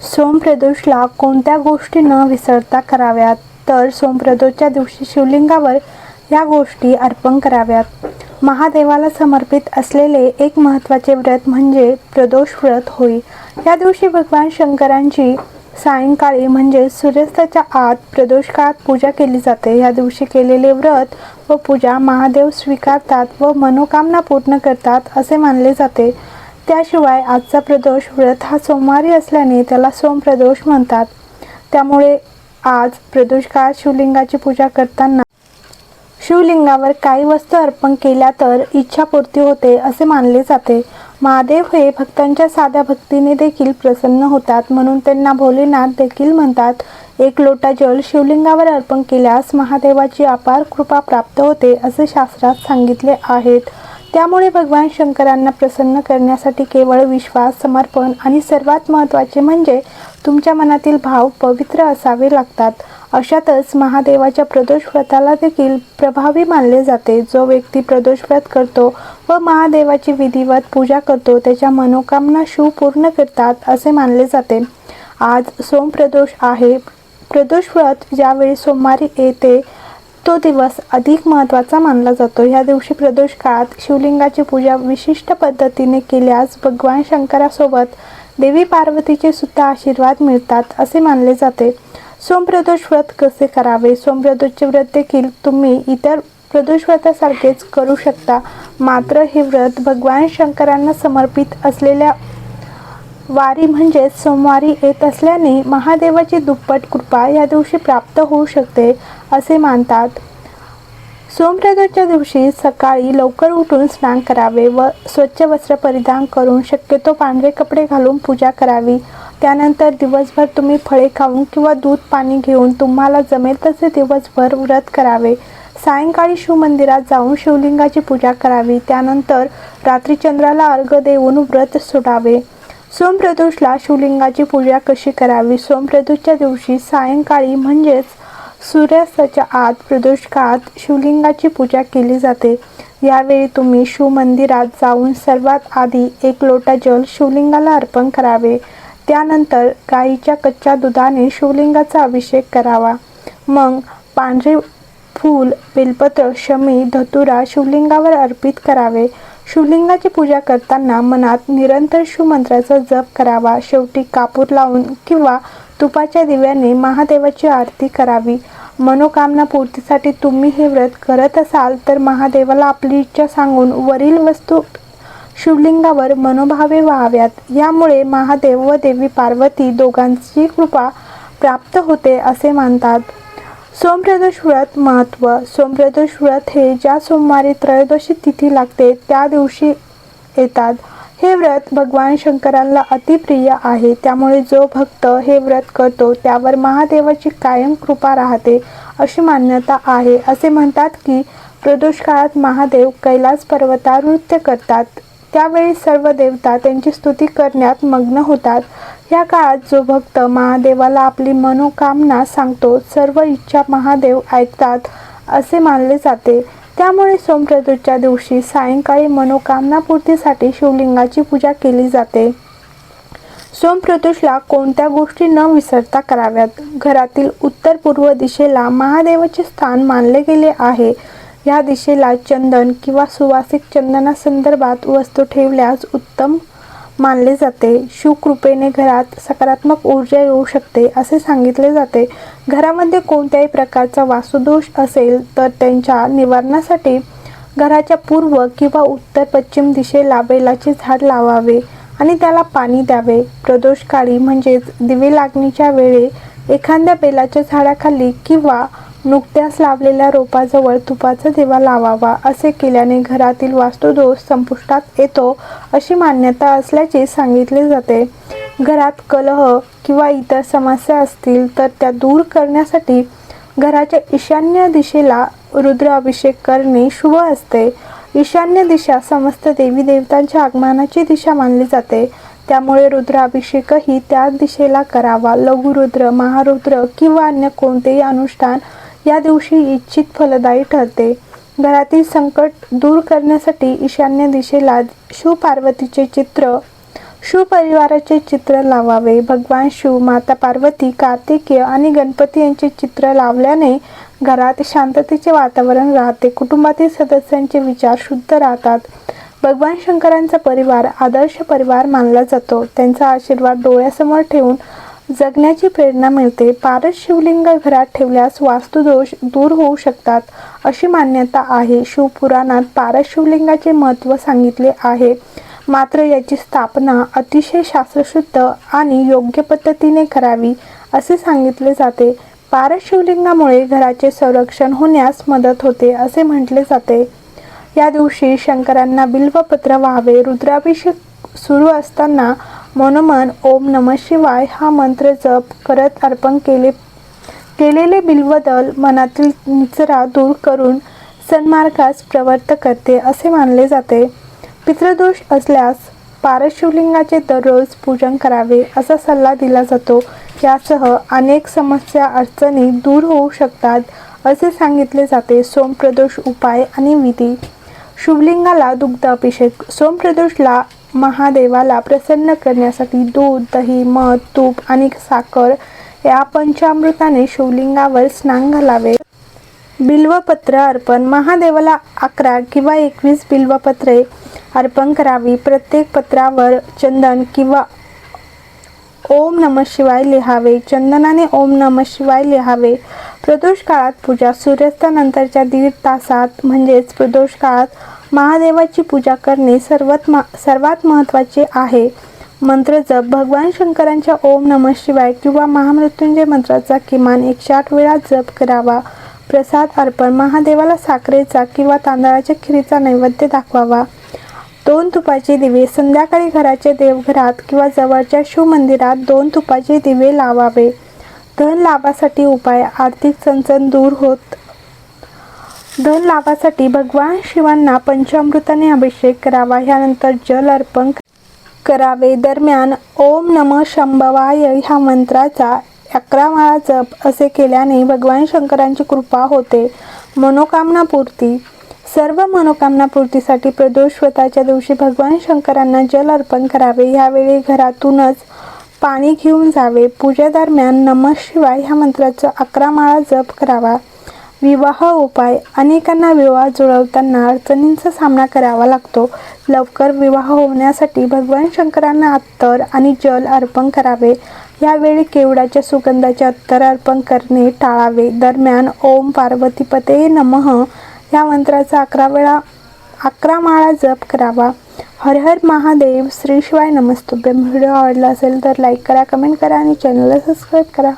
सोमप्रदोषला कोणत्या गोष्टी न विसरता कराव्यात? तर सोमप्रदोषच्या दिवशी शिवलिंगावर या गोष्टी अर्पण कराव्यात. महादेवाला समर्पित असलेले एक महत्त्वाचे व्रत म्हणजे प्रदोष व्रत होय. या दिवशी भगवान शंकरांची सायंकाळी म्हणजे सूर्यास्ताच्या आत प्रदोष काळात पूजा केली जाते. या दिवशी केलेले व्रत व पूजा महादेव स्वीकारतात व मनोकामना पूर्ण करतात असे मानले जाते. त्याशिवाय आजचा प्रदोष व्रत हा सोमवारी असल्याने त्याला सोमप्रदोष म्हणतात. त्यामुळे आज प्रदोष काळात शिवलिंगाची पूजा करताना शिवलिंगावर काही वस्तू अर्पण केल्या तर इच्छापूर्ती होते असे मानले जाते. महादेव हे भक्तांच्या साध्या भक्तीने देखील प्रसन्न होतात, म्हणून त्यांना भोलेनाथ देखील म्हणतात. एक लोटा जल शिवलिंगावर अर्पण केल्यास महादेवाची अपार कृपा प्राप्त होते असे शास्त्रात सांगितले आहेत. त्यामुळे भगवान शंकरांना प्रसन्न करण्यासाठी केवळ विश्वास, समर्पण आणि सर्वात महत्त्वाचे म्हणजे तुमच्या मनातील भाव पवित्र असावे लागतात. अशातच महादेवाच्या प्रदोष व्रताला देखील प्रभावी मानले जाते. जो व्यक्ती प्रदोष व्रत करतो व महादेवाची विधिवत पूजा करतो त्याच्या मनोकामना शिव पूर्ण करतात असे मानले जाते. आज सोमप्रदोष आहे. प्रदोष व्रत ज्यावेळी सोमवारी येते तो दिवस अधिक महत्त्वाचा मानला जातो. या दिवशी प्रदोष काळात शिवलिंगाची पूजा विशिष्ट पद्धतीने केल्यास भगवान शंकरासोबत देवी पार्वतीचे सुद्धा आशीर्वाद मिळतात असे मानले जाते. सोमप्रदोष व्रत कसे करावे? सोमप्रदोषचे व्रत देखील तुम्ही इतर प्रदोष व्रतासारखेच करू शकता, मात्र हे व्रत भगवान शंकरांना समर्पित असलेल्या वारी म्हणजेच सोमवारी येत असल्याने महादेवाची दुप्पट कृपा या दिवशी प्राप्त होऊ शकते असे मानतात. सोमप्रदोषच्या दिवशी सकाळी लवकर उठून स्नान करावे व स्वच्छ वस्त्र परिधान करून शक्यतो पांढरे कपडे घालून पूजा करावी. त्यानंतर दिवसभर तुम्ही फळे खाऊन किंवा दूध पाणी घेऊन तुम्हाला जमेल तसे दिवसभर व्रत करावे. सायंकाळी शिवमंदिरात जाऊन शिवलिंगाची पूजा करावी. त्यानंतर रात्री चंद्राला अर्घ्य देऊन व्रत सोडावे. सोमप्रदोषला शिवलिंगाची पूजा कशी करावी? सोमप्रदोषच्या दिवशी सायंकाळी म्हणजेच सूर्यास्ताच्या आत प्रदोष काळात शिवलिंगाची पूजा केली जाते. यावेळी तुम्ही शिवमंदिरात जाऊन सर्वात आधी एक लोटा जल शिवलिंगाला अर्पण करावे. त्यानंतर गाईच्या कच्च्या दुधाने शिवलिंगाचा अभिषेक करावा. मग पांढरे फूल, बेलपत्र, शमी, धतुरा शिवलिंगावर अर्पित करावे. शिवलिंगाची पूजा करताना मनात निरंतर शिवमंत्राचा जप करावा. शेवटी कापूर लावून किंवा तुपाच्या दिव्याने महादेवाची आरती करावी. मनोकामना पूर्तीसाठी तुम्ही हे व्रत करत असाल तर महादेवाला आपली इच्छा सांगून वरील वस्तू शिवलिंगावर मनोभावे व्हाव्यात. यामुळे महादेव व देवी पार्वती दोघांची कृपा प्राप्त होते असे मानतात. सोमप्रदोष व्रत महत्त्व. सोमप्रदोष व्रत हे ज्या सोमवारी त्रयोदशी तिथी लागते त्या दिवशी येतात. हे व्रत भगवान शंकरांना अतिप्रिय आहे. त्यामुळे जो भक्त हे व्रत करतो त्यावर महादेवाची कायम कृपा राहते अशी मान्यता आहे. असे म्हणतात की प्रदोष काळात महादेव कैलास पर्वतावर नृत्य करतात. त्यावेळी सर्व देवता त्यांची स्तुती करण्यात मग्न होतात. या काळात जो भक्त महादेवाला आपली मनोकामना सांगतो सर्व इच्छा महादेव ऐकतात असे मानले जाते. त्यामुळे सोमप्रदोषच्या दिवशी सायंकाळी मनोकामना पूर्तीसाठी शिवलिंगाची पूजा केली जाते. सोमप्रदोषला कोणत्या गोष्टी न विसरता कराव्यात? घरातील उत्तर पूर्व दिशेला महादेवाचे स्थान मानले गेले आहे. या दिशेला चंदन किंवा सुवासिक चंदनासंदर्भात वस्तू ठेवल्यास उत्तम मानले जाते. शिवकृपेने घरात सकारात्मक ऊर्जा येऊ शकते असे सांगितले जाते. घरामध्ये कोणत्याही प्रकारचा वास्तुदोष असेल तर त्यांच्या निवारणासाठी घराच्या पूर्व किंवा उत्तर पश्चिम दिशेला बेलाचे झाड लावावे आणि त्याला पाणी द्यावे. प्रदोषकाळी म्हणजेच दिवे लागणीच्या वेळी एखाद्या बेलाच्या झाडाखाली किंवा नुकत्याच लावलेल्या रोपाजवळ तुपाचा दिवा लावावा. असे केल्याने घरातील वास्तुदोष संपुष्टात येतो अशी मान्यता असल्याचे सांगितले जाते. घरात कलह किंवा इतर समस्या असतील तर त्या दूर करण्यासाठी घराच्या ईशान्य दिशेला रुद्र अभिषेक करणे शुभ असते. ईशान्य दिशा समस्त देवी देवतांच्या आगमनाची दिशा मानली जाते. त्यामुळे रुद्राभिषेकही त्याच दिशेला करावा. लघुरुद्र, महारुद्र किंवा अन्य कोणतेही अनुष्ठान या दिवशी इच्छित फलदायी ठरते. घरातील संकट दूर करण्यासाठी ईशान्य दिशेला शिवपार्वतीचे चित्र शिव परिवाराचे चित्र लावावे. भगवान शिव, माता पार्वती, कार्तिकेय आणि गणपती यांचे चित्र लावल्याने घरात शांततेचे वातावरण राहते. कुटुंबातील सदस्यांचे विचार शुद्ध राहतात. भगवान शंकरांचा परिवार आदर्श परिवार मानला जातो. त्यांचा आशीर्वाद डोळ्यासमोर ठेवून जगण्याची प्रेरणा मिळते. पारस शिवलिंग घरात ठेवल्यास वास्तुदोष दूर होऊ शकतात अशी मान्यता आहे. शिवपुराणात पारस शिवलिंगाचे महत्त्व सांगितले आहे, मात्र याची स्थापना अतिशय शास्त्रशुद्ध आणि योग्य पद्धतीने करावी असे सांगितले जाते. पारस शिवलिंगामुळे घराचे संरक्षण होण्यास मदत होते असे म्हटले जाते. या दिवशी शंकरांना बिल्वपत्र व्हावे. रुद्राभिषेक सुरू असताना मनोमन ओम नमः शिवाय हा मंत्र जप करत अर्पण केलेले बिल्वदल मनातील निचरा दूर करून सन्मार्गास प्रवृत्त करते असे मानले जाते. पितृदोष असल्यास पारस शिवलिंगाचे दररोज पूजन करावे असा सल्ला दिला जातो. यासह अनेक समस्या अडचणी दूर होऊ शकतात असे सांगितले जाते. सोमप्रदोष उपाय आणि विधी. शिवलिंगाला दुग्ध अभिषेक. सोमप्रदोषला महादेवाला प्रसन्न करण्यासाठी दूध, दही, मध, तूप आणि साखर या पंचामृताने शिवलिंगावर स्नान घालावे. बिल्वपत्र अर्पण. महादेवाला 11 किंवा 21 बिल्वपत्रे अर्पण करावी. प्रत्येक पत्रावर चंदन किंवा ओम नमः शिवाय लिहावे. चंदनाने ओम नमः शिवाय लिहावे. प्रदोष काळात पूजा. सूर्यास्तानंतरच्या 1.5 तासात म्हणजेच प्रदोष काळात महादेवाची पूजा करणे सर्वात महत्त्वाचे आहे. मंत्र जप. भगवान शंकरांच्या ओम नमः शिवाय किंवा महामृत्युंजय मंत्राचा किमान 108 वेळा जप करावा. प्रसाद अर्पण. महादेवाला साखरेचा किंवा तांदळाच्या खिरीचा नैवेद्य दाखवावा. 2 तुपाचे दिवे. संध्याकाळी घराच्या देवघरात किंवा जवळच्या शिव मंदिरात 2 तुपाचे दिवे लावावे. धन लाभासाठी उपाय. आर्थिक चणचण दूर होत. धन लाभासाठी भगवान शिवांना पंचामृताने अभिषेक करावा. यानंतर जल अर्पण करावे. दरम्यान ओम नमः शंभवाय ह्या मंत्राचा 11 वेळा जप असे केल्याने भगवान शंकरांची कृपा होते. मनोकामना पूर्ती. सर्व मनोकामना पूर्तीसाठी प्रदोष व्रताच्या दिवशी भगवान शंकरांना जल अर्पण करावे. यावेळी घरातूनच पाणी घेऊन जावे. पूजेदरम्यान नमः शिवाय ह्या मंत्राचा 11 वेळा जप करावा. विवाह उपाय. अनेकांना विवाह जुळवताना अडचणींचा सामना करावा लागतो. लवकर विवाह होण्यासाठी भगवान शंकरांना अत्तर आणि जल अर्पण करावे. यावेळी केवडाच्या सुगंधाचे अत्तर अर्पण करणे टाळावे. दरम्यान ओम पार्वतीपते नमः या मंत्राचा 11 वेळा जप करावा. हर हर महादेव. श्री शिवाय नमस्तुभ्यं. व्हिडिओ आवडला असेल तर लाईक करा, कमेंट करा आणि चॅनलला सबस्क्राईब करा.